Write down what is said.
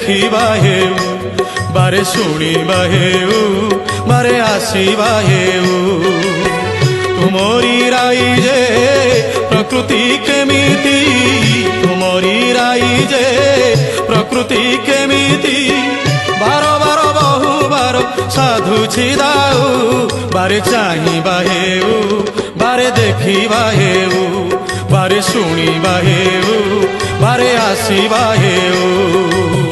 देखा हेउ बारे शुणा हेउ बारे आसवा हेउ तुमरी राइजे प्रकृति केमिति तुमरी राइजे प्रकृति केमिति बार बार बहु बार साधुछि दाऊ बारे चाहिबा हेउ बारे देखा हेउ बारे शुणा हेउ बारे आसवा हेउ।